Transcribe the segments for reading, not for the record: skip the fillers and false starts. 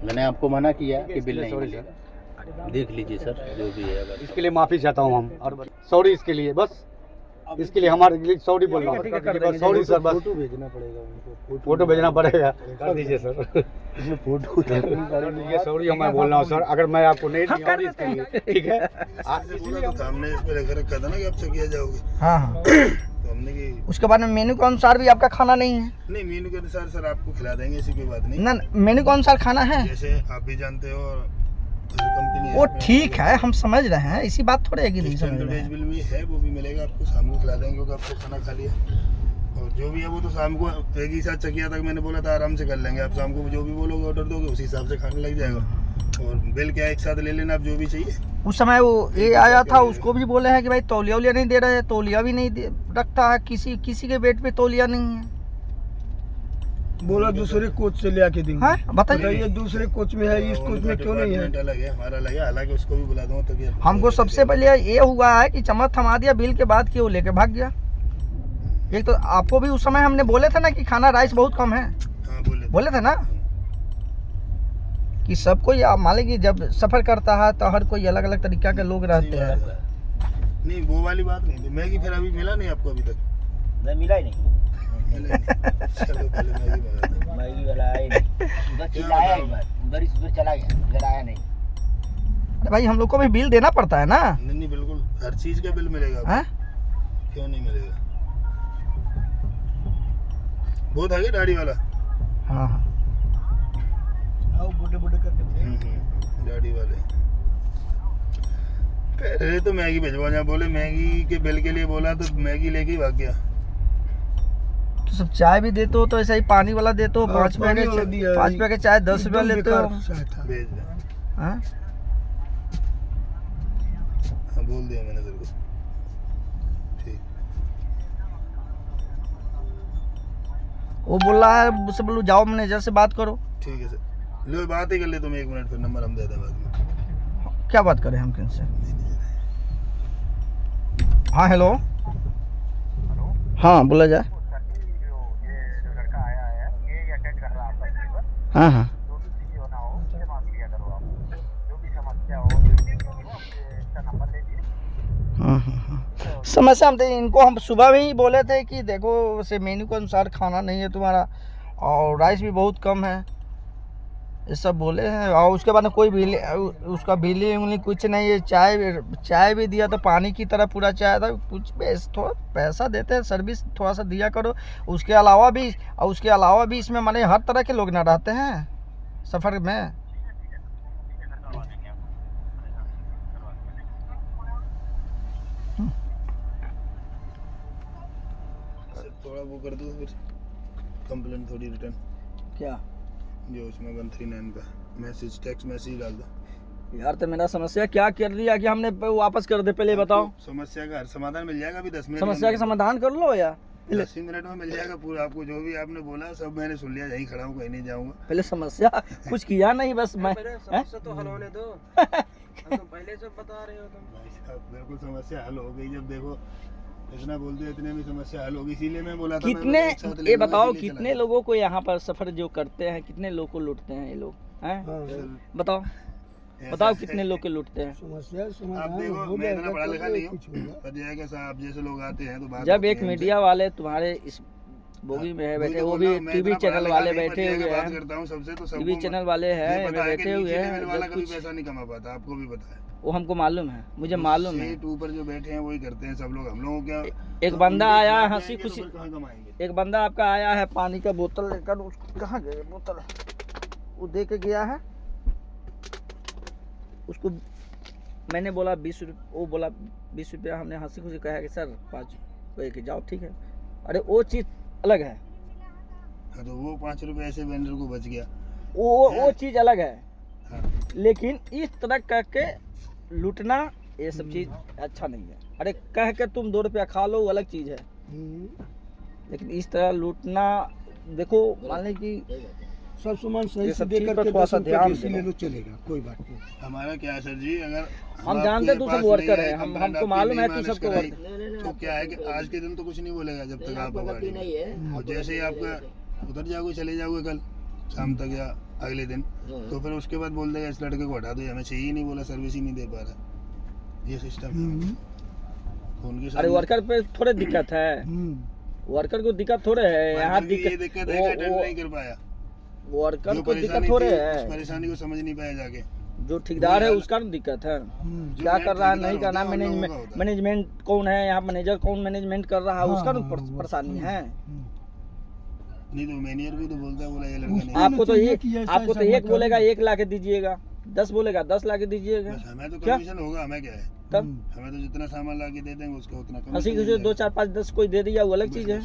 मैंने आपको मना किया कि बिल नहीं मिलेगा। देख लीजिए सर, जो भी है अगर इसके लिए माफ़ी चाहता हूँ हम, और सॉरी इसके लिए, बस इसके लिए हमारे लिए सॉरी बोल रहा हूँ। सॉरी सर, बस फोटो भेजना पड़ेगा उनको। फोटो भेजना पड़ेगा, कर दीजिए सर। इसमें फोटो ये सॉरी मैं बोल रहा हूँ सर, अगर मैं आपको नहीं दिया इसके लिए, ठीक है। हमने इस पे लेकर रखा था ना कि आप चकिया जाओगे। हाँ हाँ। तो हमने कि उसके बाद में मेनू के अनुसार भी आपका खाना नहीं है? नहीं, मेनू के अनुसार सर आपको खिला देंगे, ऐसी कोई बात नहीं। ना, मेनू के अनुसार खाना है, जैसे आप भी जानते हो कंपनी है, वो ठीक है, हम समझ रहे हैं, इसी बात थोड़े है कि नहीं समझ रहे हैं। बिल भी है, वो भी मिलेगा आपको, शाम को खिला देंगे क्योंकि आपको खाना खा लिया। और जो भी है वो तो शाम को एक ही साथ चकिया तक मैंने बोला था आराम से कर लेंगे। आप शाम को जो भी बोलोगे ऑर्डर दोगे उसी हिसाब से खाने लग जाएगा। और बिल क्या एक साथ ले लेना आप जो भी चाहिए। उस समय वो ये आया था, उसको भी बोले हैं कि भाई तौलिया उलिया नहीं दे रहे, तौलिया भी नहीं रखता है, किसी के बेड पे तौलिया नहीं है। बोला दूसरे कोच से ले आके देंगे। हाँ बताइए, दूसरे कोच में है, इस कोच में क्यों नहीं है? अलग है, हमारा अलग है, हालांकि उसको भी बुला दूंगा तो हमको सबसे पहले ये हुआ है कि चम्मच थमा दिया, बिल के बाद कि वो लेके भाग गया। एक तो आपको भी उस समय हमने बोले थे ना कि खाना राइस बहुत कम है। हाँ, बोले थे ना कि सब कोई, आप मान लीजिए जब सफर करता है तो हर कोई अलग अलग तरीका के लोग रहते हैं। नहीं वो वाली बात नहीं थी। मैगी फिर अभी मिला नहीं आपको? अभी तक नहीं मिला ही नहीं। मिला नहीं। चलो पहले मैगी मंगा दो। मैगी वाला आया ही नहीं, उधर चिल्लाया एक बार, उधर चला गया, इधर आया नहीं। अरे भाई हम लोग को भी बिल देना पड़ता है ना। नहीं बिल्कुल, हर चीज का बिल मिलेगा आपको। क्यों नहीं मिलेगा? बहुत आगे दाढ़ी वाला। हाँ हाँ, बुढ़े करके दाढ़ी वाले पहले तो मैगी भिजवा, जहाँ बोले मैगी के बिल के लिए बोला तो मैगी लेके ही भाग गया। तो सब चाय भी देते हो तो ऐसा ही पानी वाला देते हो, 5 पैकेट चाय 10 रुपया लेते हो। भेज दे। हाँ? हाँ बोल दिया मैंने तेरे को। ठीक, वो बोल रहा है, मुझसे बोलो जाओ मैनेजर से बात करो। ठीक है सर, लो बात ही कर ले तुम 1 मिनट, फिर नंबर हम दे दें बाद में। क्या बात करें हम किनसे? हाँ हेलो, हाँ बोला जाए। हाँ हाँ हाँ हाँ, समस्या हम इनको हम सुबह में ही बोले थे कि देखो वैसे मेन्यू के अनुसार खाना नहीं है तुम्हारा, और राइस भी बहुत कम है, ये सब बोले हैं। और उसके बाद में कोई बिल, उसका बिल उंगली कुछ नहीं है। चाय भी दिया तो पानी की तरह पूरा चाय था। कुछ थोड़ा पैसा देते हैं, सर्विस थोड़ा सा दिया करो। उसके अलावा भी इसमें माने हर तरह के लोग ना रहते हैं सफ़र में। थोड़ा वो कर दो फिर, कंप्लेंट थोड़ी रिटर्न, क्या जो उसमें 139 का मैसेज, टेक्स्ट मैसेज डाल दो। यार, तो मेरा समस्या क्या कर दिया कि हमने वापस कर दे? पहले बताओ। समस्या का हर समाधान मिल जाएगा अभी 10 मिनट। समस्या का समाधान कर लो यार, 10 मिनट में मिल जाएगा पूरा आपको। जो भी आपने बोला सब मैंने सुन लिया, यहीं खड़ा हूँ, कहीं नहीं जाऊँगा। पहले समस्या कुछ किया नहीं, बस मैं समस्या तो हल होने दो। हम तो पहले से बता रहे हो तुम। भाई साहब बिल्कुल समस्या हल हो गई। जब देखो इतना बोल दिया, इतने में समस्या हल होगी, इसीलिए मैं बोला था कितने, मैं एक साथ ले ये लूंगा, बताओ इसीलिए कितने चला लोगों को यहाँ पर सफर जो करते हैं, कितने लोग को लूटते हैं ये लोग हैं? गया। बताओ बताओ कितने लोग के लूटते हैं? समस्या आप समाधान देखो, हो मैं इतना जाएगा, पढ़ा लिखा नहीं कुछ हूँ, होगा। पर यह है कि साहब जैसे लोग आते हैं तो बात जब होती एक है मीडिया वाले तुम्हारे इस बोगी में है बैठे, वो भी टीवी चैनल वाले बैठे हुए बात हैं, करता हूँ सबसे, तो टीवी चैनल वाले हैं बैठे हुए हैं, वाला जब कभी कुछ पैसा नहीं कमा पाता, आपको भी पता है। वो हमको मालूम है, मुझे मालूम है। सीट ऊपर जो बैठे हैं वही करते हैं सब लोग। हम लोगों क्या, एक बंदा आया है हंसी तो खुशी, फिर कहाँ कमाएंगे? एक बंदा आपका आया है पानी का बोतल लेकर, उसको कहाँ गए बोतल, वो दे के गया है उसको। मैंने बोला 20 रुपये, वो बोला 20 रुपया। हमने हंसी खुशी कहा कि सर 5 लेके जाओ, ठीक है। अरे वो चीज़ अलग है, हाँ, तो वो 5 रुपए ऐसे वेंडर को बच गया, वो चीज़ अलग है। हाँ। लेकिन इस तरह करके लूटना, ये सब चीज़ अच्छा नहीं है। अरे कह के तुम 2 रुपया खा लो, वो अलग चीज़ है, लेकिन इस तरह लूटना, देखो मान लें कि सब सामान सही ये से सब दे चीज़ पर करके थोड़ा 10 सा रुपए ध्यान बेसी देना। ले लो, चलेगा, कोई बात नहीं। हमारा क्या है सर जी, अगर हम जानते तू सब वर्कर है, हमको मालूम है तू सबको वर्कर। तो क्या है कि आज के दिन तो कुछ नहीं बोलेगा जब तक आप गाड़ी में। और जैसे ही आपका उधर जाओगे, चले जाओगे कल, शाम तक या अगले दिन, तो फिर उसके बाद बोल देगा इस लड़के को हटा दो, हमें चाहिए ही नहीं, बोला सर्विस ही नहीं दे पा रहा। ये सिस्टम है उनके साथ। अरे वर्कर पे थोड़े दिक्कत है, वर्कर को दिक्कत थोड़े है यहाँ, ये दिक्कत है कि अटेंड नहीं कर पाया, वर्कर जो को दिक्कत परेशानी थोड़े थी, है, उस परेशानी को समझ नहीं पाया जाके। जो ठेकेदार है उसका ना दिक्कत है, क्या कर रहा है नहीं कर रहा, मैनेजमेंट कौन है यहाँ, मैनेजर कौन मैनेजमेंट कर रहा है, उसका ना परेशानी है। नहीं तो मैनेजर को तो बोलता है, बोला ये लड़का नहीं। आपको तो एक बोलेगा 1 ला के दीजिएगा, 10 बोलेगा 10 ला के दीजिएगा, बस हमें तो क्या? कमीशन होगा, हमें क्या है, तब हमें तो जितना सामान ला के दे देंगे उसका उतना हंसी कमीशन खुशी 2 4 5 10 कोई दे दिया वो अलग चीज है।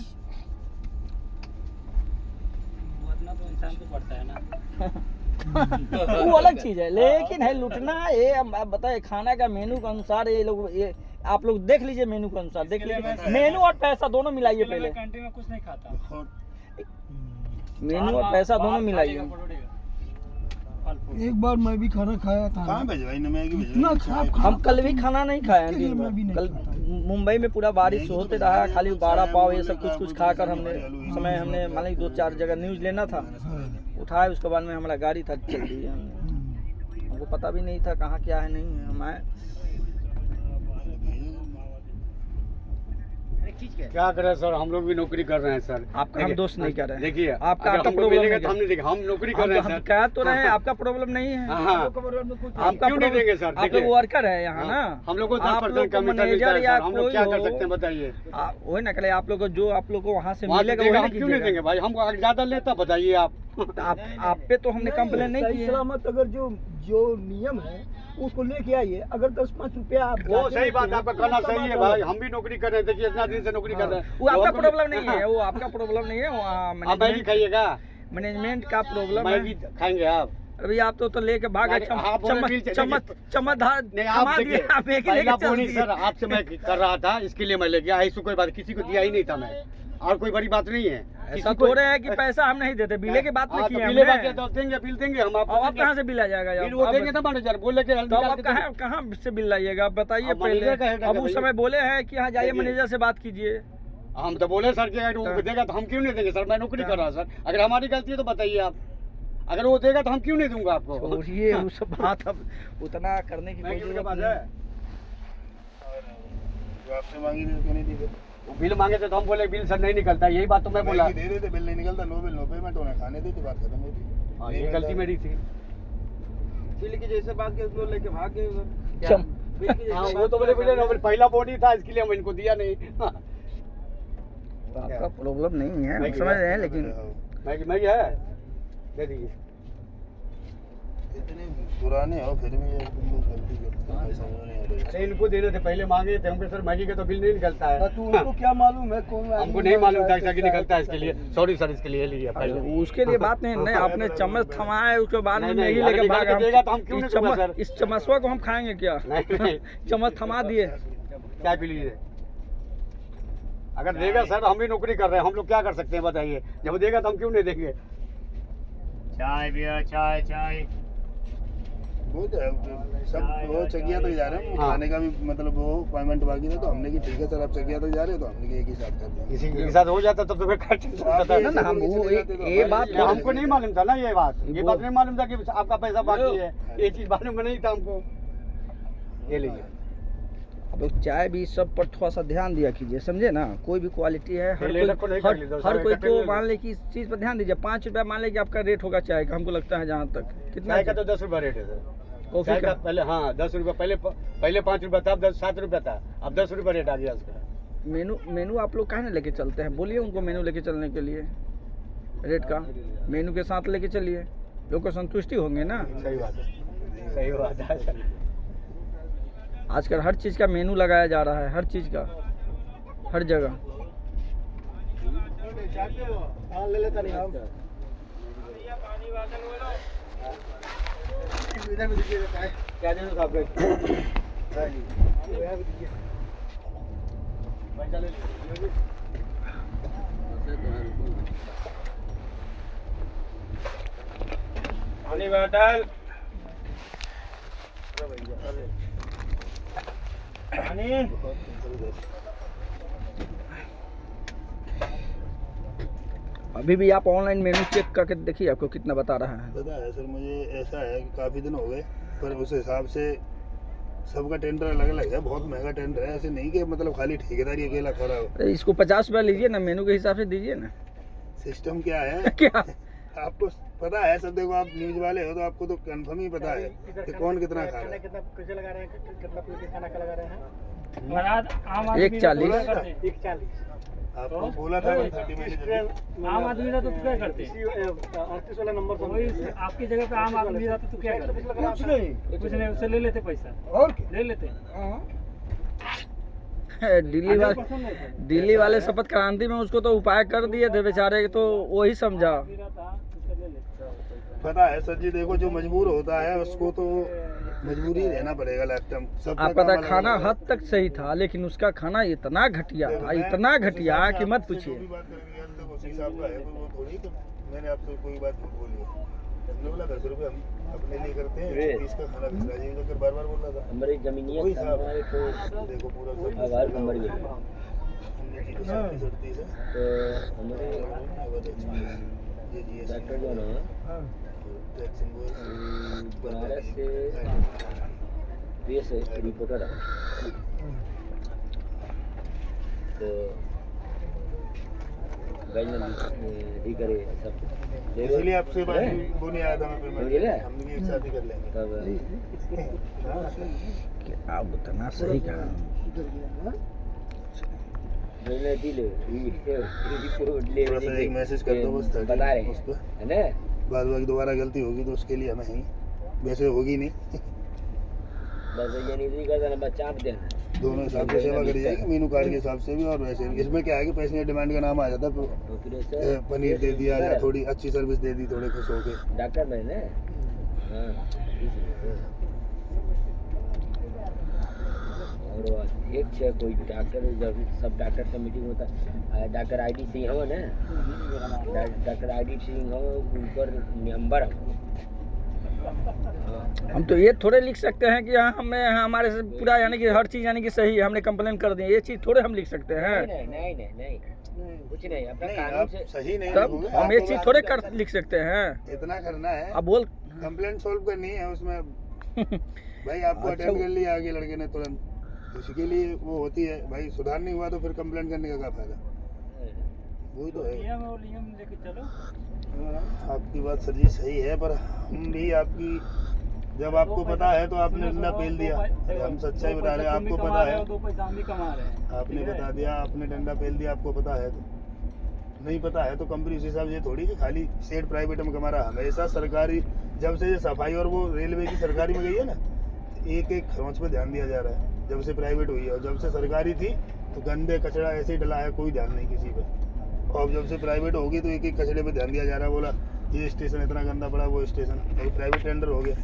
उतना तो इंसान को पड़ता है ना। वो अलग चीज है, लेकिन है लूटना। ये आप बताए खाना का मेनू के अनुसार ये लोग, ये आप लोग देख लीजिए मेनू के अनुसार, देख लीजिए मेनू और पैसा दोनों मिलाइए पहले, कैंटीन में कुछ नहीं खाता, बहुत मेनू और पैसा दोनों मिलाइए। एक बार मैं भी खाना खाया था, कहाँ भेजवाई ना, मैगी इतना खराब हम कल भी खाना नहीं खाए हैं दिन में। कल मुंबई में पूरा बारिश होते रहा, खाली 12 पाव ये सब कुछ खाकर हमने समय हमने मान ली 2-4 जगह न्यूज लेना था, उठाए, उसके बाद में हमारा गाड़ी था, चल दी हमने, हमको पता भी नहीं था कहाँ क्या है नहीं है। हमारे क्या करें सर, हम लोग भी नौकरी कर रहे हैं सर। आपका हम दोस्त नहीं कर रहे हैं, देखिए आपका अगर हमको प्रॉब्लम मिलेगा नहीं तो हम नहीं देंगे, हम नौकरी कर रहे हैं हम सर। कह तो रहे हैं आपका प्रॉब्लम नहीं है, हाँ, आपका क्यों नहीं देंगे सर? आप लोग देखिए वर्कर है यहाँ ना, हम लोग को आप 10% लोग को कमीशन मिलता मैनेजर है या सर, हम लोग कोई क्या कर हो, सकते हैं बताइए? वही ना करे, आप लोग को जो आप लोग को वहाँ से वहाँ से मिलेगा देगा, वही हम क्यों नहीं देंगे भाई? हमको अगर ज्यादा लेता बताइए आप। आप पे तो हमने कंप्लेन नहीं की है। सलामत अगर जो नियम है उसको लेके आइए। अगर 10-5 रुपया आप वो सही बात, आपका कहना सही है भाई, हम भी नौकरी कर रहे हैं, देखिए इतना दिन से नौकरी कर रहे हैं। वो आपका प्रॉब्लम नहीं है, वो आपका प्रॉब्लम नहीं है, वो आप मैगी खाइएगा, मैनेजमेंट का प्रॉब्लम है। मैगी खाएंगे आप? अभी आप तो लेके भागा, आप बोले बिल चेक कीजिए। चमकदार नहीं आप देखिए, पहला बोनी सर आपसे मैं कर रहा था, इसके लिए मैं ले गया, ऐसी कोई बात किसी को दिया ही नहीं था मैं, और कोई बड़ी बात नहीं है। ऐसा तो रहे हैं कि पैसा हम नहीं देते, बिले के बात नहीं किए बिल हमने। तो देंगे, बिल देंगे हम आपको। अब कहाँ से बिल आ जाएगा बिल वो देंगे ना मैनेजर, बोले कि तो आप कहाँ से बिल लाइएगा आप बताइए पहले। अब उस समय बोले हैं कि हाँ जाइए मैनेजर से बात कीजिए, हम तो बोले सर कि अगर वो देगा तो हम क्यों नहीं देंगे सर, मैं नौकरी कर रहा सर, अगर हमारी गलती है तो बताइए आप, अगर वो देगा तो हम क्यों नहीं दूंगा आपको। छोड़िए वो सब बात, अब उतना करने की कोई जरूरत नहीं है। जो आपसे मांगी थी क्यों नहीं दी फिर? बिल मांगे थे तो हम बोले बिल सर नहीं निकलता, यही बात तो मैं बोला। मैगी दे देते, बिल नहीं निकलता, नो बिल नो पेमेंट, होना खाने दी थी, बात खत्म होती। हाँ, ये गलती मेरी थी। बिल की जैसे बात की उसको लेके भाग गए उधर। बिल की हाँ जैसे वो तो मेरे पहला बॉडी था, इसके लिए हम इनको दिया नहीं। तो आपका प्रॉब्लम नहीं है, हम समझ रहे हैं, लेकिन मैगी है, दे दीजिए। इतने पुराने हो फिर भी ये तुम लोग गलती करते हो, समझ नहीं आ रहा। अरे इनको देने थे, पहले मांगे थे हमको सर, मैगी का तो बिल नहीं निकलता है। तो उनको क्या मालूम है कौन हमको नहीं मालूम था कि निकलता है, इसके लिए सॉरी सर, इसके लिए लिया पहले। उसके लिए बात नहीं नहीं, आपने चम्मच थमाया है, उसके बाद में नहीं, नहीं अगर लेके निकाल भागा। के देगा तो हम क्यों नहीं दूंगा सर? इस चमचवा को हम खाएंगे क्या? नहीं चम्मच थमा दिए, क्या पी लीजिए, अगर देगा सर, हम भी नौकरी कर रहे हैं, हम लोग क्या कर सकते हैं बताइए? जब देगा तो हम क्यों नहीं देंगे? चाय पिया, चाय चाय। वो तो है, सब वो चकिया तक जा रहे हैं, हाँ। खाने का भी मतलब वो पेमेंट बाकी था, तो हमने की ठीक है सर आप चकिया तक जा रहे हो, तो हमने की एक ही साथ कर दिया। किसी के साथ हो जाता तब तो फिर आप ना, हम वो ये बात ये हमको नहीं मालूम था ना, ये बात नहीं मालूम था कि आपका पैसा बाकी है, ये चीज मालूम नहीं था हमको। ये लीजिए, अब लोग चाय भी सब पर थोड़ा सा ध्यान दिया कीजिए, समझे ना? कोई भी क्वालिटी है, हर ले रखो, नहीं कर लीजिए, हर सारे कोई इकट्ठे को ले लो। मान ले कि इस चीज पर ध्यान दीजिए। 5 रुपया मान ले कि आपका रेट होगा चाय का, हमको लगता है जहाँ तक कितना चाय का तो 10 रुपया रेट है सर, कॉफी चाय का का पहले हाँ 10 रुपया, पहले 5 रुपया था, अब 7 रुपया था, अब 10 रुपया रेट आ गया उसका। मेनू आप लोग काहे ना लेके चलते हैं? बोलिए उनको मेनू लेके चलने के लिए, रेट का मेनू के साथ लेके चलिए, लोग को संतुष्टि होंगे ना। सही बात है, सही बात है। आजकल हर चीज़ का मेनू लगाया जा रहा है, हर चीज़ का, हर जगह। ले लेता नहीं हम। क्या देना था आपके? पानी बोतल, पानी। अभी भी आप ऑनलाइन मेनू चेक करके देखिए आपको कितना बता रहा है। पता है सर, मुझे ऐसा है कि काफ़ी दिन हो गए, पर उस हिसाब से सबका टेंडर अलग अलग है, बहुत महंगा टेंडर है। ऐसे नहीं कि मतलब खाली ठेकेदारी अकेला खड़ा हो। अरे इसको 50 रुपया लीजिए ना, मेनू के हिसाब से दीजिए ना। सिस्टम क्या है क्या आपको पता है सब? देखो, आप न्यूज़ वाले हो तो आपको तो कंफर्म ही पता है कि कौन कितना खा रहा है। कितना कैसे लगा रहे हैं, कितना प्लेट खाना का लगा रहे हैं? 140 140। आपको बोला था 30 मिनट। आम आदमी रहता तो क्या करते? 38 वाला नंबर वही आपकी जगह पे आम आदमी रहता तो क्या करते? कुछ नहीं, कुछ नहीं, उससे ले लेते पैसा, और क्या? ले लेते। दिल्ली वाले शपथ क्रांति में उसको तो उपाय कर दिए थे बेचारे, तो वही समझा। पता है सर जी, देखो जो मजबूर होता है उसको तो मजबूरी रहना पड़ेगा लाइफ टाइम। सब आप पता खाना हद तक सही था, लेकिन उसका खाना इतना घटिया था, इतना घटिया कि मत पूछिए। मैंने आपसे कोई बात नहीं बोली, हमने बोला 10 रुपये हम अपने लिए करते हैं, 20 का खाना भिजवा दीजिएगा, फिर बार बार बोल रहा था हमारी जमीनिया वही साहब। देखो पूरा आवाज नंबर भी हमने की 37 है तो हमारे ये डॉक्टर जो है बनारस से PS रिपोर्टर है, तो ही करे सब, इसलिए आपसे बात वो नहीं आया था मैं पेमेंट, हम भी एक साथ ही कर लेंगे तब क्या उतना सही कहा। थोड़ा सा एक मैसेज कर दो बस, बता रहे हैं उस पर है ना। बाद बाकी दोबारा गलती होगी तो उसके लिए हमें ही, वैसे होगी नहीं। बस ये नहीं कर देना, बस चाप देना, दोनों हिसाब से सेवा करी जाएगी, मेनू कार्ड के हिसाब से भी और वैसे भी। इसमें क्या है कि पैसेंजर डिमांड का नाम आ जाता है, तो फिर ऐसे पनीर दे दिया या थोड़ी अच्छी सर्विस दे दी, थोड़े खुश हो के। डॉक्टर में ना, हाँ और एक छः कोई डॉक्टर, जब सब डॉक्टर का मीटिंग होता है, डॉक्टर ID सिंह हो ना, डॉक्टर ID सिंह हो, ऊपर नंबर हो। हम तो ये थोड़े लिख सकते हैं कि हाँ हमें हमारे से पूरा यानी कि हर चीज़ यानी कि सही है, हमने कंप्लेन कर दी, ये चीज़ थोड़े हम लिख सकते हैं। नहीं नहीं नहीं नहीं कुछ नहीं, अपना नहीं, कानून आप से सही नहीं तब लिखोगे, हम ये आपको चीज़ बात थोड़े करना कर लिख सकते हैं। है। इतना करना है, अब बोल कंप्लेंट सॉल्व करनी है उसमें। भाई आपको अच्छा, अटेंड कर लिया आगे लड़के ने तुरंत, उसके लिए वो होती है। भाई सुधार नहीं हुआ तो फिर कंप्लेंट करने का क्या फायदा, वही तो है। नियम लेके चलो। आपकी बात सर जी सही है, पर हम भी आपकी, जब आपको पता है तो आपने डंडा पेल दिया। हम सच्चाई बता रहे हैं, आपको पता है, 2 पैसा हम भी कमा रहे हैं, आपने बता दिया, आपने डंडा पेल दिया, आपको पता है। तो नहीं पता है तो कंपनी उस हिसाब से थोड़ी कि खाली सेट प्राइवेट में कमा रहा। हमेशा सरकारी, जब से ये सफाई और वो रेलवे की सरकारी में गई है ना, एक एक खरोंच पे ध्यान दिया जा रहा है। जब से प्राइवेट हुई है और जब से सरकारी थी तो गंदे कचरा ऐसे ही डला है, कोई ध्यान नहीं किसी पे। और जब से प्राइवेट होगी तो एक एक कचरे पे ध्यान दिया जा रहा है। बोला ये स्टेशन इतना गंदा पड़ा, वो स्टेशन, और प्राइवेट टेंडर हो गया।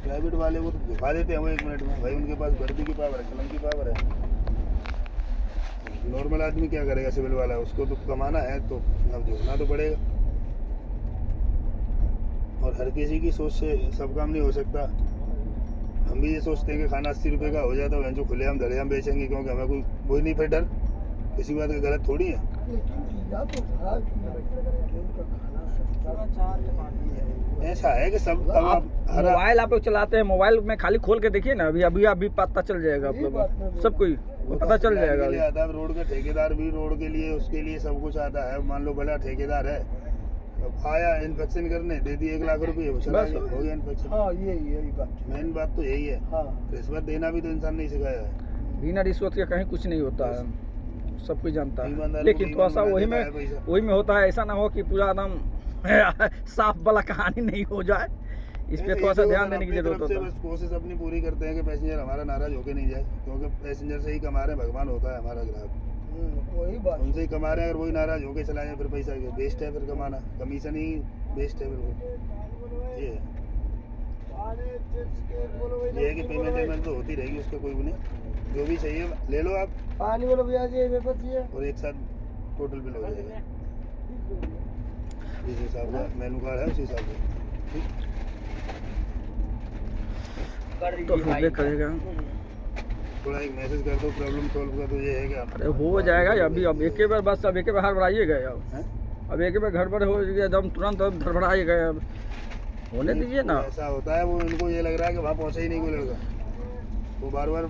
प्राइवेट वाले वो तो झुका देते हैं वो 1 मिनट में। भाई उनके पास वर्दी की पावर है, कलम की पावर है। नॉर्मल आदमी क्या करेगा, सिविल वाला, उसको तो कमाना है तो अब झुकना तो पड़ेगा। और हर किसी की सोच से सब काम नहीं हो सकता। हम भी ये सोचते हैं कि खाना 80 रुपये का हो जाता है, जो खुले हम धड़े हम बेचेंगे, क्योंकि हमें कोई नहीं फिर डर किसी बात का गलत थोड़ी है। ऐसा है कि सब आप मोबाइल आप लोग चलाते हैं, मोबाइल में खाली खोल के देखिए ना, अभी पता चल जाएगा आप लोग, सब कोई पता चल जाएगा। आता है रोड का ठेकेदार भी, रोड के लिए उसके लिए सब कुछ आता है। मान लो बड़ा ठेकेदार है, अब आया इंस्पेक्शन करने, दे दिए 1 लाख रुपये, हो गया इंस्पेक्शन। हाँ यही बात, मेन बात तो यही है। हाँ रिश्वत देना भी तो इंसान नहीं सिखाया है। बिना रिश्वत के कहीं कुछ नहीं होता है, सब कुछ जानता है। ईमानदार लेकिन को थोड़ा सा ईमान वही में होता है, ऐसा ना हो कि पूरा एकदम साफ वाला कहानी नहीं हो जाए, इस पे थोड़ा सा ध्यान देने की जरूरत होता है। बस कोशिश अपनी पूरी करते हैं कि पैसेंजर हमारा नाराज होके नहीं जाए, क्योंकि पैसेंजर से ही कमा रहे हैं, भगवान होता है हमारा ग्राहक, वही बात। उनसे ही कमा रहे हैं। अगर वही नाराज होके चला जाए फिर पैसा वेस्ट है, फिर कमाना कमीशन ही वेस्ट है। फिर वो ये है कि पेमेंट तो होती रहेगी, उसका कोई भी नहीं। जो भी चाहिए ले लो आप, पानी वाला भैया जी चाहिए, और एक साथ टोटल बिल हो जाएगा। जिस हिसाब का मेनू कार्ड है उसी हिसाब से, ठीक। तो फिर करेगा थोड़ा एक मैसेज कर दो प्रॉब्लम सॉल्व कर दो, ये है क्या? अरे हो जाएगा अभी, अब एक बार बस, अब एक बार हड़बड़ाइए गए, अब एक बार गड़बड़ हो गया एकदम तुरंत, अब धड़बड़ाइए गए, अब होने दीजिए ना। ऐसा होता है, वो इनको ये लग रहा है कि वहाँ पहुँचा ही नहीं कोई लड़का, वो बार बार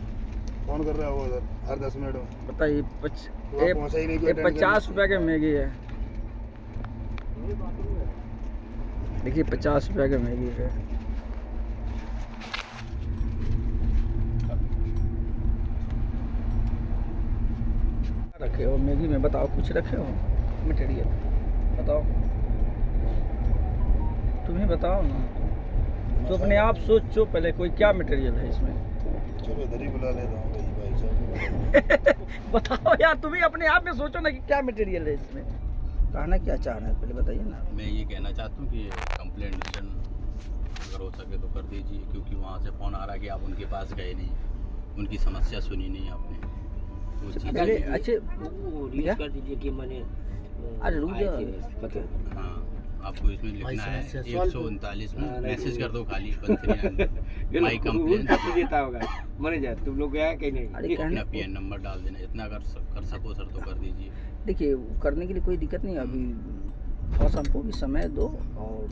फोन कर रहा होगा उधर हर 10 मिनट में। बताइए वहाँ पहुँचा ही नहीं कोई। 50 रुपये के मैगी है, देखिए 50 रुपये का मैगी है। रखे हो मैगी में, बताओ कुछ रखे हो मटेरियल, बताओ, तुम्हें बताओ ना, तो अपने आप सोचो पहले कोई क्या मटेरियल है इसमें। चलो इधर ही बुला लेता हूँ भाई साहब। बताओ यार, तुम ही अपने आप में सोचो ना कि क्या मटेरियल है इसमें, कहना क्या चाह रहे हैं पहले बताइए ना। मैं ये कहना चाहता हूँ कि कंप्लेंट रिटर्न अगर हो सके तो कर दीजिए, क्योंकि वहाँ से फ़ोन आ रहा है कि आप उनके पास गए नहीं, उनकी समस्या सुनी नहीं आपने, तो उस चीज़ अरे के लिए- अच्छे वो रील्स कर दीजिए कि मैंने अरे रुक आए जाओ, थे, पता है। हाँ, आपको इसमें लिखना है 139 में मैसेज कर दो खाली माई कंप्लेंट, देता होगा मने जा, तुम लोग गया कि नहीं? अरे अपना कहना, PN नंबर डाल देना, इतना कर सको सर तो कर दीजिए। देखिए करने के लिए कोई दिक्कत नहीं, अभी थोड़ा सा हमको भी समय दो, और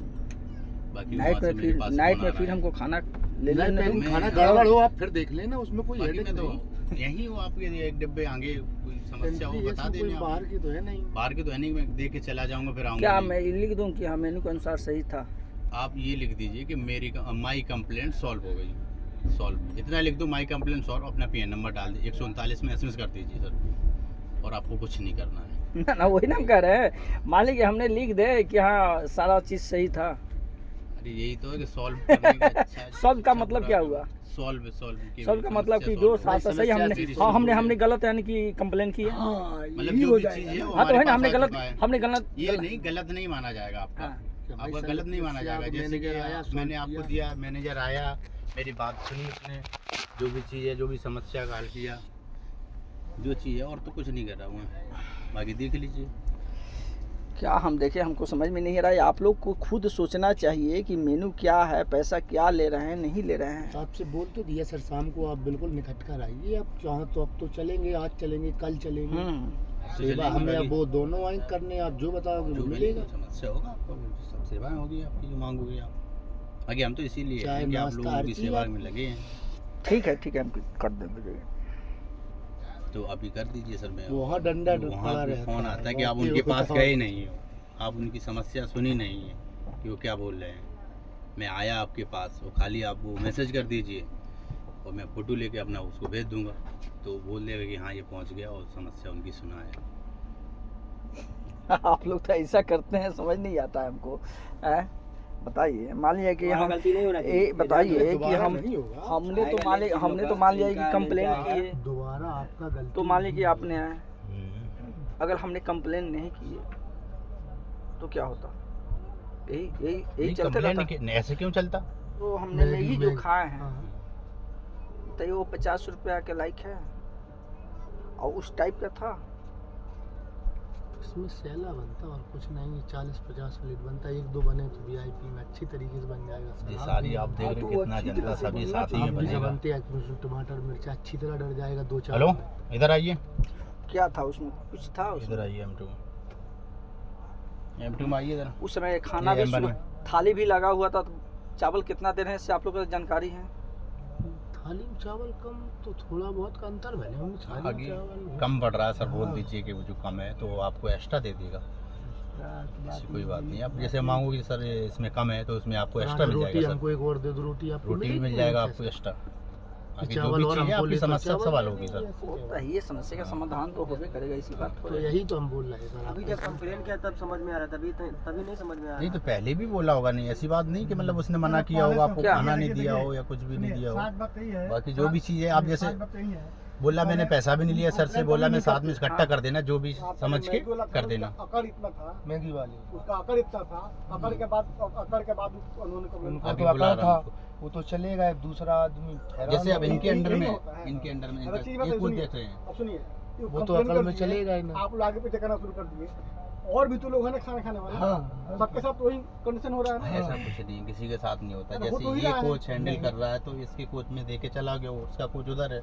बाकी नाइट वहाँ से में मेरे फिर पास नाइट फोन में आ फिर रहा है। हमको खाना ले लेने में- दो। खाना गड़बड़ हो आप फिर देख लेना, उसमें कोई बाकी हेडेक मैं तो नहीं। यहीं हूँ आपके, एक डिब्बे आगे कोई समस्या हो बता कोई देना। बाहर की तो है नहीं। बाहर के तो है नहीं, मैं दे के चला जाऊँगा फिर आऊँगा क्या नहीं। मैं लिख दूं कि हाँ मेनू के अनुसार सही था? आप ये लिख दीजिए कि मेरी माई कंप्लेंट सॉल्व हो गई, सॉल्व इतना लिख दो, माई कंप्लेंट सॉल्व, अपना PN नंबर डाल दीजिए, 139 में SMS कर दीजिए सर, और आपको कुछ नहीं करना है। ना ना वही ना हम कह रहे हैं, मान लीजिए हमने लिख दे कि हाँ सारा चीज़ सही था, अरे यही तो है कि सॉल्व करने का अच्छा सॉल्व का मतलब क्या हुआ? सॉल्व सॉल्व का मतलब कि जो साथ सही हमने, हाँ हमने गलत यानी कि कंप्लेन की है, मतलब जो भी चीज़ है वो हाँ तो है ना, हमने हमारे गलत पास आ चुका है। हमने गलत ये नहीं, गलत नहीं माना जाएगा आपका, हाँ। आपका गलत नहीं माना जाएगा। जैसे कि मैंने आपको दिया, मैनेजर आया, मेरी बात सुनी उसने, जो भी चीज़ है, जो भी समस्या का हल किया, जो चीज़ है, और तो कुछ नहीं कर रहा हूँ, बाकी देख लीजिए। क्या हम देखें, हमको समझ में नहीं आ रहा है। आप लोग को खुद सोचना चाहिए कि मेनू क्या है, पैसा क्या ले रहे हैं, नहीं ले रहे हैं। आपसे बोल तो दिया सर, शाम को आप बिल्कुल निकट कर आइए, आप चाहो तो अब तो चलेंगे, आज चलेंगे, कल चलेंगे, सेवा हमें अब वो दोनों आए करने, आप जो बताओगे जो वो भी मिलेगा। समस्या होगा आपको, सब सेवाएं होगी आपकी जो मांगोगे आप। बाकी हम तो इसीलिए चाहे हैं कि आप नाश्ता लोगों हर की चीज़ सेवा आप- में लगे हैं, ठीक है हम कर देंगे। तो अभी कर दीजिए सर। मैं वहाँ डंडा वहाँ पड़ा पे रहता फोन है, आता है कि आप वहाँ उनके पे पास होता गए नहीं हो, आप उनकी समस्या सुनी नहीं है कि वो क्या बोल रहे हैं। मैं आया आपके पास, वो खाली आप वो मैसेज कर दीजिए और मैं फ़ोटो लेके अपना उसको भेज दूंगा, तो बोल देगा कि हाँ ये पहुंच गया और समस्या उनकी सुना है। आप लोग तो ऐसा करते हैं, समझ नहीं आता है हमको। बताइए, मान लीजिए कि वहाँ हम गलती नहीं होना चाहिए। बताइए कि दोबारा हम नहीं होगा। हमने तो मान लीजिए कि कंप्लेन की है, दोबारा आपका गलती तो मान लीजिए आपने अगर हमने कंप्लेन नहीं की है तो क्या होता? यही चलते रहता। ऐसे क्यों चलता? तो हमने मैगी जो खाए हैं हाँ। तो ये वो 50 रुपया के लायक है और उस टाइप का था। इसमें सैला बनता और कुछ नहीं, 40-50 प्लेट बनता, 1-2 बने तो VIP में अच्छी तरीके से बन जाएगा सर। ये सारी आप देख रहे तो हो कितना अच्छी जनता तरह से सभी बनना साथ ही में आप भी बनेगा। बनते हैं, इसमें टमाटर मिर्चा अच्छी तरह डर जाएगा, 2-4 हेलो, इधर आइए, क्या था उसमें? कुछ था इधर उसमें? आइए, M2 में आइए इधर। उस समय खाना ये भी M1 थाली भी लगा हुआ था। तो चावल कितना दे रहे हैं इससे आप लोगों को जानकारी है? थाली में चावल कम तो थोड़ा बहुत का अंतर भले होंगे, थाली में आगे चावल कम पड़ रहा है सर, बोल दीजिए कि वो जो कम है तो आपको एक्स्ट्रा दे देगा, ऐसी कोई बात नहीं। आप जैसे मांगोगे सर इसमें कम है तो इसमें आपको एक्स्ट्रा मिल रोटी जाएगा हमको सर, एक और दे दो, रोटी आपको रोटी भी मिल जाएगा आपको एक्स्ट्रा। बाकी जो चावल भी और चीज़ है हमको आपकी लेकर समस्या चावल सवाल होगी सर। होता ही है, समस्या का समाधान तो होबे करेगा, इसी बात तो पर। यही तो हम बोल रहे हैं सर। अभी जब कंप्लेन किया तब समझ में आ रहा था, तभी नहीं समझ में आ नहीं रहा। तो पहले भी बोला होगा, नहीं ऐसी बात नहीं कि मतलब उसने मना किया होगा, आपको क्या? खाना नहीं दिया हो या कुछ भी नहीं दिया हो। बाकी जो भी चीज़ है आप जैसे बोला, मैंने पैसा भी नहीं लिया सर से, बोला मैं साथ में इकट्ठा कर देना, जो भी समझ के कर देना। अकड़ इतना था, मैगी वाली उसका अकड़ इतना था, अकड़ के बाद उन्होंने कंप्लेन उनका अभी तो बुला आकार रहा था, हूँ वो तो चलेगा, दूसरा आदमी हैरान जैसे अब होगा। इनके अंडर में, होता है। इनके अंडर में अगर चीज़ बात ये खुद सुनिए। देख रहे हैं। अब सुनिए, ये वो तो complain अकल कर में दिए, चलेगा ही ना। आप लोग आगे पीछे करना शुरू कर दिए। और भी तो लोग हैं ना खाना खाने वाले, हाँ। सबके साथ वही कंडीशन हो रहा है ना। ऐसा कुछ नहीं, किसी के साथ नहीं होता। अरे वो तो जैसे ही ये रहा है। कोच हैंडल कर रहा है तो इसके कोच में देके चला गया, उसका कोच उधर है,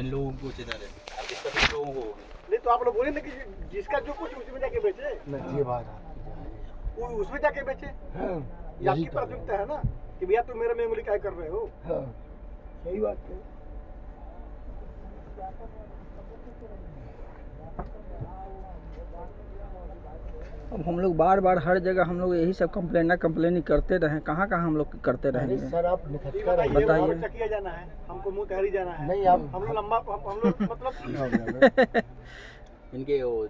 इन लोगों को कोच इधर है, अब इसका भी लोगों को नहीं तो आप लोग बोले ना कि जिसका जो कुछ उसमें जाके बेचे, ये बात आपकी जायज़ है। वो उसमें जाके बेचे। हाँ, ये आपकी यही कर रहे प्राथमिकता है ना कि भैया तुम मेरे में उंगली क्या कर रहे हो। हैं। हाँ, सही बात है। अब हम लोग बार बार हर जगह हम लोग यही सब कंप्लेन करते रहे, कहाँ कहाँ हम लोग करते अरे रहेंगे। सर आप ये निखटका बताइए, रहिए। बताइए। और चकिया जाना है, हमको मुंह तहरी जाना है। नहीं आप हम लोग लंबा हम लोग मतलब इनके वो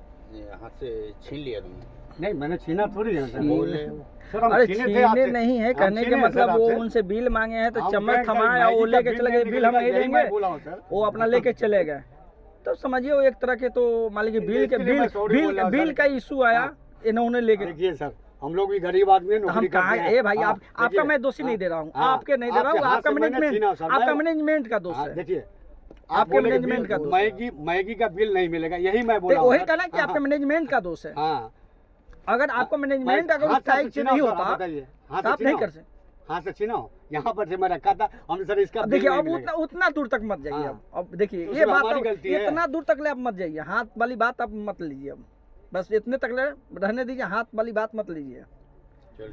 हाथ से छीन लिया तुमने। नहीं मैंने छीना थोड़ी है सर। बोल रहे हो सर हम अरे छीने थे छीने आपसे। नहीं है, हम कहने के छीने हैं मतलब सर वो आपसे। उनसे बिल मांगे हैं तो हम चम्मच बैंक का थमाया, वो मैजिक का लेके चले गए, बिल हम नहीं यही मैं देंगे, बोला हूं सर। वो अपना लेके चले गए। तब समझिए वो एक तरह के तो मान लीजिए बिल के इसके लिए मैं sorry बोल रहा हूं बिल सर। का इशू आया, इन्होंने लेके। देखिए सर हम लोग भी गरीब आदमी हैं, हम नौकरी कहा करते हैं। ए भाई हाँ, आप आपका देखिए, मैं दोषी नहीं दे रहा हूँ, हाँ, आपके नहीं दे रहा हूँ, आपके हाथ आपका से मैंने मैनेजमेंट छीना सर, आपका मैं- मैनेजमेंट का दोष हाँ, है। देखिए आपके बोले कि मैनेजमेंट का बिल- दोष है। मैगी का बिल नहीं मिलेगा, यही मैं बोला तो हूं वही सर। कहना कि हाँ, आपके मैनेजमेंट का दोष है। हाँ अगर आपको मैनेजमेंट अगर हाथ उस टाइप से छीना नहीं हो सर, होता आप बताइए, हाथ तो से आप नहीं छीना कर हो। सकते। हाथ से छीना हो, यहाँ पर से मैं रखा था, हम सर इसका अब बिल देखिए नहीं अब मिलेगा। उतना दूर तक मत जाइए। हाँ। अब देखिए तो ये उसमें बात हमारी अब गलती है। इतना दूर तक ले आप मत जाइए, हाथ वाली बात आप मत लीजिए। अब बस इतने तक ले रहने दीजिए, हाथ वाली बात मत लीजिए।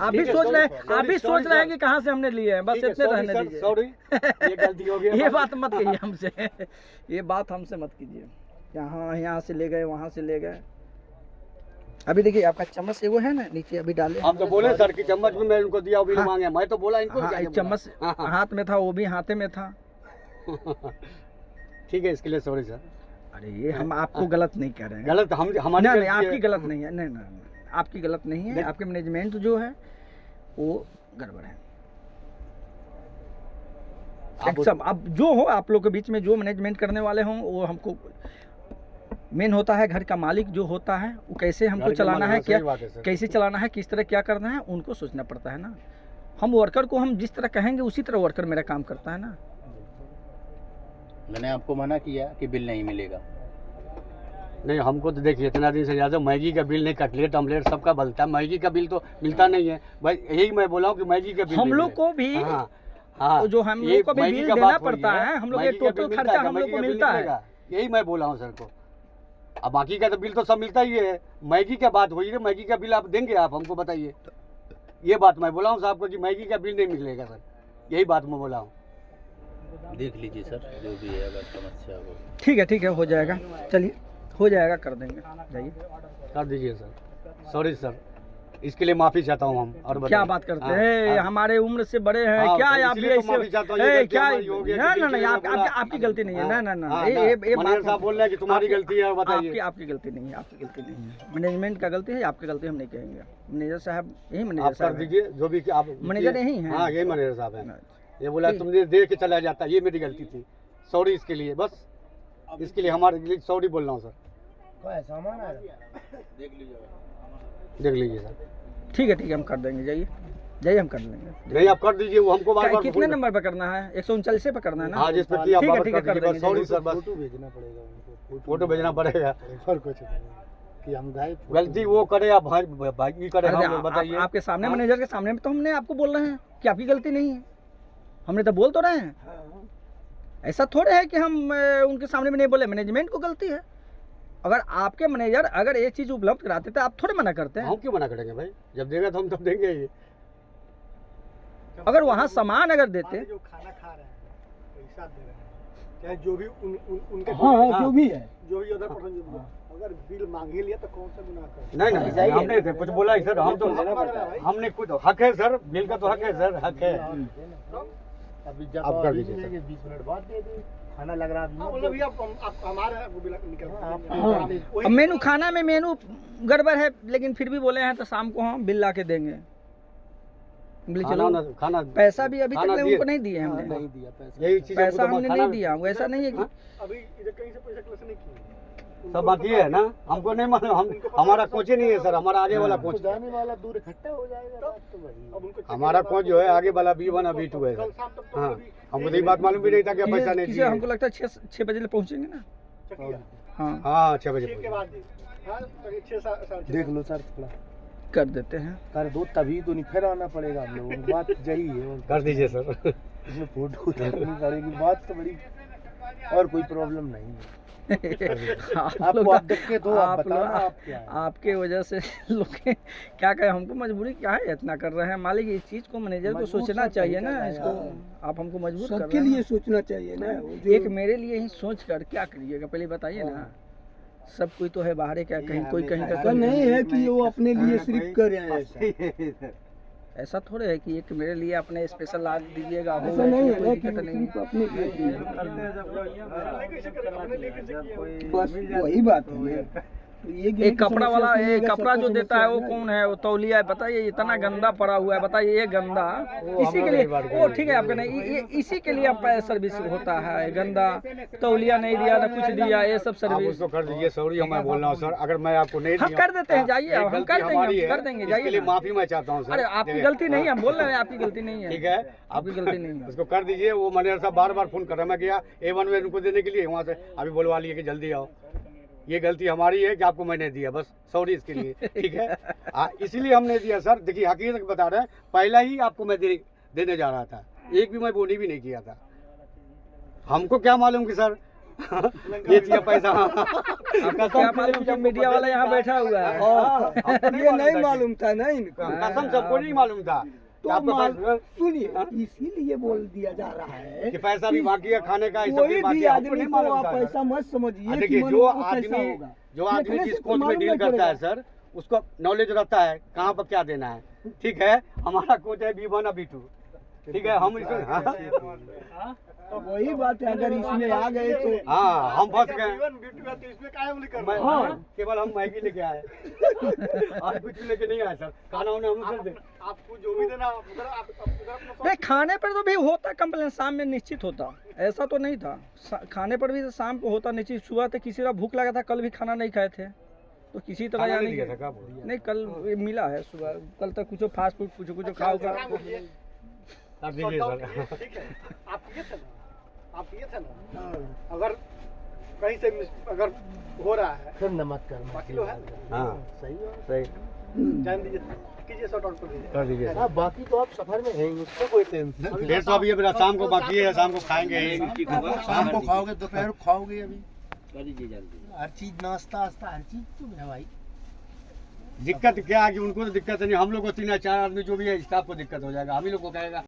आप भी ठीक है, सोच रहे sorry, हैं, आप भी sorry, सोच रहे हैं sir। कि कहाँ से हमने लिए हैं, बस ठीक है, इतने sorry रहने सर, दीजिए। sorry, ये गलती हो गई ये हमारी। बात मत कहिए हमसे ये बात हमसे मत कीजिए। यहाँ से ले गए, वहाँ से ले गए। अभी देखिए आपका चम्मच एगो है ना नीचे, अभी डाले। हम तो बोले सर कि चम्मच में मैं इनको दिया बिल हाँ। मांगे, मैं तो बोला इनको हाँ, क्या एक बोला? चम्मच हाँ, हाँ। हाथ में था, वो भी हाथे में था। ठीक है, इसके लिए सॉरी सर। अरे ये हम आपको गलत नहीं कह रहे हैं। गलत हम हमारी नहीं गलती आपकी है। गलत नहीं है, नहीं आपकी गलत नहीं है। देख- आपके मैनेजमेंट जो है वो गड़बड़ है। आप सब अब जो हो आप लोग के बीच में जो मैनेजमेंट करने वाले हों, वो हमको मेन होता है, घर का मालिक जो होता है वो कैसे हमको घर के चलाना मालिक, है, सही क्या बात है सर। कैसे चलाना है, किस तरह क्या करना है, उनको सोचना पड़ता है ना। हम वर्कर को हम जिस तरह कहेंगे उसी तरह वर्कर मेरा काम करता है ना। मैंने आपको मना किया कि बिल नहीं मिलेगा। नहीं हमको तो देखिए इतना दिन से ज़्यादा मैगी का बिल नहीं, कटलेट ऑमलेट सबका बनता है, मैगी का बिल तो मिलता नहीं है भाई। यही मैं बोला हूँ कि मैगी का बिल हम नहीं लोग मिलेगा। को भी हाँ, हाँ, तो जो हम ये लोग को भी मैगी बिल का देना बात हो रही पड़ता है, हम लोग मैगी एक का टोटल बिल खर्चा मिलता है, हम लोग मैगी को का बिल मिलता है। निकलेगा। यही मैं बोला हूँ सर को। अब बाकी का तो बिल तो सब मिलता ही है, मैगी का बात हुई है, मैगी का बिल आप देंगे, आप हमको बताइए। ये बात मैं बोला हूँ साहब को कि मैगी का बिल नहीं मिलेगा सर, यही बात मैं बोला हूँ। देख लीजिए सर, जो भी है अगर समस्या हो। ठीक है हो जाएगा, चलिए हो जाएगा, कर देंगे, जाइए। कर दीजिए सर, सॉरी सर, इसके लिए माफ़ी चाहता हूँ हम। और क्या बताइए। बात करते हाँ, हैं, हाँ। हमारे उम्र से बड़े हैं हाँ, क्या तो आप भी इसीलिए तो माफी चाहता हूँ, ये ऐसे गलती क्या हमारी हो गई है ना कि ना बिल नहीं, के लिए बोला। आपकी गलती नहीं है, हाँ, ना हाँ, ये मैनेजर बात साहब बोल रहे हैं कि तुम्हारी आपकी- गलती है, बताइए। आपकी गलती नहीं है, आपकी गलती नहीं है। मैनेजमेंट का गलती है, आपकी गलती हम नहीं कहेंगे। मैनेजर साहब यही मैनेजर आप कर साहब हैं। दीजिए जो भी आप। मैनेजर यही हैं। हाँ यही मैनेजर साहब हैं। ये बोला तुमने दे के चला जाता, ये मेरी गलती थी, सॉरी इसके लिए, बस इसके लिए हमारे लिए सॉरी बोल रहा हूँ सर। सामान आया देख लीजिए सर। ठीक है हम कर देंगे, जाइए हम कर लेंगे। नहीं आप कर दीजिए, वो हमको बार बार कितने नंबर पे करना है? 139 पे करना है ना? हाँ जिस पर किया ठीक है, वापस ठीक है, कर कर दीजिए, बस देंगे, सॉरी सर, बस फोटो भेजना पड़ेगा उनको, फोटो भेजना पड़ेगा। और कुछ नहीं कि हम गए फोटो गलती वो करे या भाई भाई करे, अरे हम बताइए। आपके सामने हाँ? मैनेजर के सामने तो हमने आपको बोल रहे हैं कि आपकी गलती नहीं है, हमने तो बोल तो रहे हैं। ऐसा थोड़े है कि हम उनके सामने में नहीं बोले, मैनेजमेंट को गलती है। अगर आपके मैनेजर अगर ये चीज़ उपलब्ध कराते थे, आप थोड़े मना करते हैं। हम क्यों मना करेंगे भाई, जब देगा तो हम तब देंगे ही। अगर वहाँ सामान अगर देते, जो खाना खा रहे हैं, पैसा दे रहे हैं, चाहे जो भी उनके हाँ जो भी है जो भी अदर पर्सन जो भी, अगर बिल मांग ही लिया तो कौन सा गुनाह कर? नहीं हमने तो कुछ बोला ही सर, हम तो हमने कुछ हक है सर, बिल का तो हक है सर, हक है। अभी जब आप कर दीजिए, दीजिए 20 मिनट बाद दे दी, खाना लग रहा हाँ मतलब भैया आप हमारा वो बिल निकल अब मेनू खाना में मेनू गड़बड़ है, लेकिन फिर भी बोले हैं तो शाम को हम बिल ला के देंगे। बोले चलो खाना पैसा भी अभी तक खाना उनको नहीं दिए हमने, नहीं दिया पैसा। यही चीज पैसा हमने नहीं दिया। वो ऐसा नहीं है कि अभी इधर कहीं से पैसा कलेक्शन नहीं किए, सब बाकी है ना, हमको नहीं मालूम, हम हमारा कोच ही नहीं है सर, हमारा आगे वाला कोच, जाने वाला दूर इकट्ठा हो जाएगा बात तो वही। अब उनको हमारा कोच जो है आगे वाला B1 और B2 है कल सर। शाम तक तो हाँ अभी हमको तो ये बात मालूम भी नहीं था कि पैसा नहीं किसी दिए। हमको लगता है 6 बजे पहुंचेंगे ना। चकिया हाँ हाँ 6 बजे देख लो सर, थोड़ा कर देते हैं। कर दो, तभी तो नहीं फिर आना पड़ेगा हम लोगों को, बात यही है। कर दीजिए सर। इसमें फोटो उतारनी पड़ेगी, बात तो बड़ी, और कोई प्रॉब्लम नहीं है। आपको आप देख के दो, आप बताना आप क्या है। आपके वजह से लोग क्या कहें, हमको मजबूरी क्या है इतना कर रहे हैं। मालिक इस चीज को मैनेजर को सोचना चाहिए ना, इसको आप हमको मजबूर कर सबके रहे हैं। लिए सोचना चाहिए ना। एक मेरे लिए ही सोच कर क्या करिएगा, पहले बताइए ना। सब कोई तो है बाहर, क्या कहीं कोई कहीं का ऐसा नहीं है कि वो अपने लिए सिर्फ कर रहे हैं। ऐसा थोड़े है कि एक मेरे लिए अपने स्पेशल ला दीजिएगा, हो ऐसा नहीं है कोई ना दिक्कत कि नहीं। सिर्फ अपने लिए। बस वही बात है। ये कपड़ा वाला, ये कपड़ा जो देता है वो कौन है? वो तौलिया है, बताइए। इतना गंदा पड़ा हुआ है, बताइए। ये गंदा इसी के लिए, वो ठीक है आपका नहीं, ये इसी के लिए आपका सर्विस होता है। गंदा तौलिया नहीं दिया, ना कुछ दिया, ये सब आप सर्विस। उसको कर दीजिए। सॉरी मैं बोल रहा हूँ सर, अगर मैं आपको नहीं हम दिया- कर देते हैं, जाइए ये हम गलती कर देंगे, हमारी हम है, कर देंगे, इसके लिए जाइए। माफी मैं चाहता हूँ सर। अरे आपकी गलती नहीं है, हम बोल रहे हैं आपकी गलती नहीं है। ठीक है, आपकी गलती नहीं है। उसको कर दीजिए। वो मैनेजर साहब बार बार फोन कर रहा है, मैं गया A1 में उनको देने के लिए, वहाँ से अभी बुलवा लिए कि जल्दी आओ। ये गलती हमारी है कि आपको मैंने दिया, बस सॉरी इसके लिए। ठीक है, इसीलिए हमने दिया सर। देखिए हकीकत बता रहे हैं, पहला ही आपको मैं देने जा रहा था, एक भी मैं बोनी भी नहीं किया था। हमको क्या मालूम कि सर ये दिया पैसा। आपको क्या मालूम जब मीडिया वाला यहाँ बैठा हुआ है? ये नहीं मालूम था ना इनको। कसम सबको नहीं मालूम था कि आपका पैसा- सुनिए, इसीलिए बोल दिया जा रहा है कि पैसा भी बाकी है, खाने का ये सब कोई भी बाकी भी है, आपको आदमी नहीं को मालूम आप था सर। ऐसा मत समझिए कि देखिए मन जो को कैसा आदमी होगा। जिस देखने से कोच में मालूम डील नहीं करता है पड़ेगा। सर, उसको नॉलेज रहता है कहाँ पर क्या देना है। ठीक है, हमारा कोच है B1 और B2। ठीक है, हम इसमें तो वही बात है, अगर इसमें आ गए तो हाँ हम फंस गए। हाँ। केवल हम मैगी लेके आए और कुछ लेके नहीं आए सर। खाना वाना हम कर दे। आपको जो भी देना नहीं, खाने पर तो भी होता कंप्लेन, शाम में निश्चित होता। ऐसा तो नहीं था, खाने पर भी तो शाम को होता निश्चित। सुबह तक किसी का भूख लगा था, कल भी खाना नहीं खाए थे, तो किसी तरह खाना यानी नहीं दिया था, क्या बोल रही है? नहीं, कल मिला है सुबह। कल तक कुछ फास्ट फूड कुछ खाओ का। कर दीजिए सर। आप ये था ना, अगर कहीं से अगर हो रहा है फिर नमक करना बाकी लो है। हाँ सही है। सही जान दीजिए, कीजिए शॉर्ट आउट कर दीजिए। कर दीजिए सर। हाँ, बाकी तो आप सफर में हैं, उसको कोई टेंशन। फिर तो अभी ये मेरा शाम को बाकी है, शाम को खाएंगे। शाम को खाओगे, दोपहर को खाओगे। अभी कर दीजिए जल्दी। हर चीज नाश्ता वास्ता हर चीज तो है भाई। दिक्कत क्या है कि उनको तो दिक्कत नहीं, हम लोग को 3 या 4 आदमी जो भी है स्टाफ को दिक्कत हो जाएगा, हम ही लोग को कहेगा।